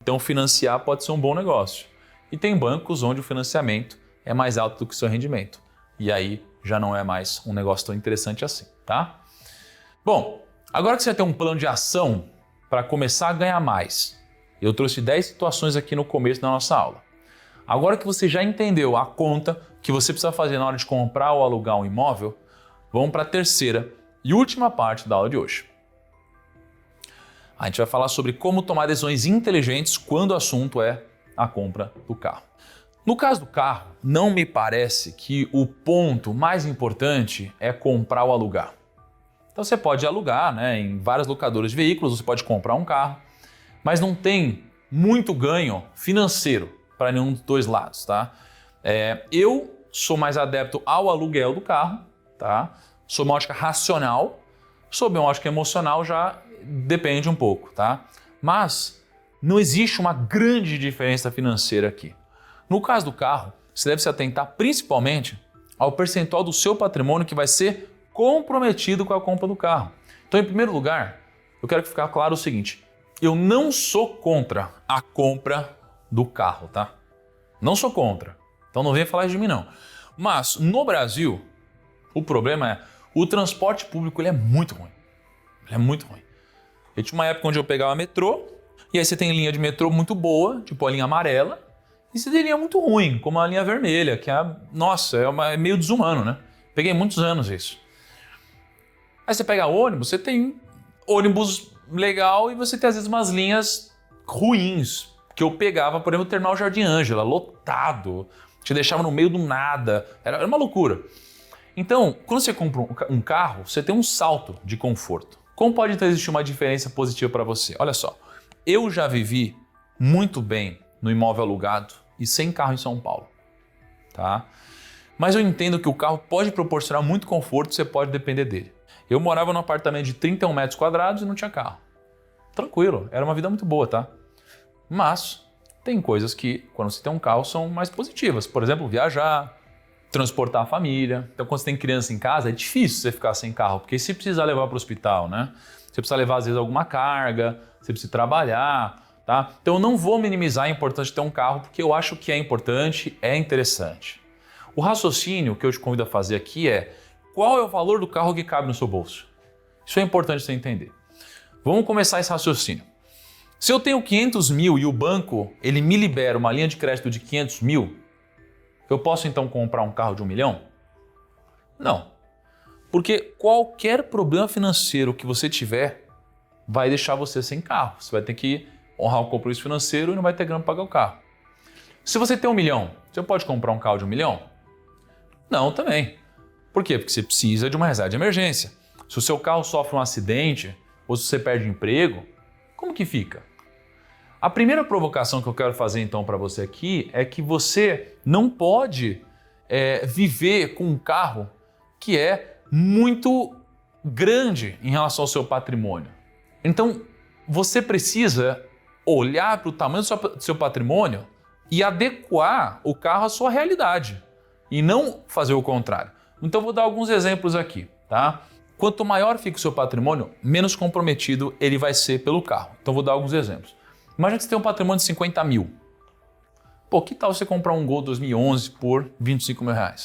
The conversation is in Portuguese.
Então financiar pode ser um bom negócio. E tem bancos onde o financiamento é mais alto do que o seu rendimento. E aí já não é mais um negócio tão interessante assim, tá? Bom, agora que você tem um plano de ação para começar a ganhar mais, eu trouxe 10 situações aqui no começo da nossa aula. Agora que você já entendeu a conta que você precisa fazer na hora de comprar ou alugar um imóvel, vamos para a terceira e última parte da aula de hoje. A gente vai falar sobre como tomar decisões inteligentes quando o assunto é a compra do carro. No caso do carro, não me parece que o ponto mais importante é comprar ou alugar. Então você pode alugar, né, em várias locadoras de veículos, você pode comprar um carro, mas não tem muito ganho financeiro para nenhum dos dois lados, tá? Eu sou mais adepto ao aluguel do carro, tá? Sob uma ótica racional, sob uma ótica emocional já depende um pouco, tá? Mas não existe uma grande diferença financeira aqui. No caso do carro, você deve se atentar principalmente ao percentual do seu patrimônio que vai ser comprometido com a compra do carro. Então, em primeiro lugar, eu quero que fique claro o seguinte: eu não sou contra a compra do carro, tá? Não sou contra. Então não venha falar de mim não. Mas no Brasil, o problema é o transporte público ele é muito ruim. Ele é muito ruim. Eu tinha uma época onde eu pegava metrô, e aí você tem linha de metrô muito boa, tipo a linha amarela, e você tem linha muito ruim, como a linha vermelha, que é meio desumano, né? Peguei muitos anos isso. Aí você pega ônibus, você tem ônibus legal e você tem às vezes umas linhas ruins, que eu pegava, por exemplo, o Terminal Jardim Ângela, lotado, te deixava no meio do nada, era uma loucura. Então, quando você compra um carro, você tem um salto de conforto. Como pode então existir uma diferença positiva para você? Olha só, eu já vivi muito bem no imóvel alugado e sem carro em São Paulo, tá? Mas eu entendo que o carro pode proporcionar muito conforto, você pode depender dele. Eu morava num apartamento de 31 metros quadrados e não tinha carro. Tranquilo, era uma vida muito boa, tá? Mas tem coisas que, quando você tem um carro, são mais positivas. Por exemplo, viajar, transportar a família. Então, quando você tem criança em casa, é difícil você ficar sem carro, porque se precisar levar para o hospital, né? Você precisa levar, às vezes, alguma carga, você precisa trabalhar, tá? Então, eu não vou minimizar a importância de ter um carro, porque eu acho que é importante, é interessante. O raciocínio que eu te convido a fazer aqui é: qual é o valor do carro que cabe no seu bolso? Isso é importante você entender. Vamos começar esse raciocínio. Se eu tenho 500 mil e o banco ele me libera uma linha de crédito de 500 mil, eu posso então comprar um carro de 1 milhão? Não. Porque qualquer problema financeiro que você tiver vai deixar você sem carro. Você vai ter que honrar o compromisso financeiro e não vai ter grana para pagar o carro. Se você tem 1 milhão, você pode comprar um carro de 1 milhão? Não, também. Por quê? Porque você precisa de uma reserva de emergência. Se o seu carro sofre um acidente ou se você perde emprego, como que fica? A primeira provocação que eu quero fazer então para você aqui é que você não pode viver com um carro que é muito grande em relação ao seu patrimônio. Então você precisa olhar para o tamanho do seu patrimônio e adequar o carro à sua realidade e não fazer o contrário. Então vou dar alguns exemplos aqui, tá? Quanto maior fica o seu patrimônio, menos comprometido ele vai ser pelo carro. Então vou dar alguns exemplos. Imagina que você tem um patrimônio de 50 mil. Pô, que tal você comprar um Gol 2011 por 25 mil reais?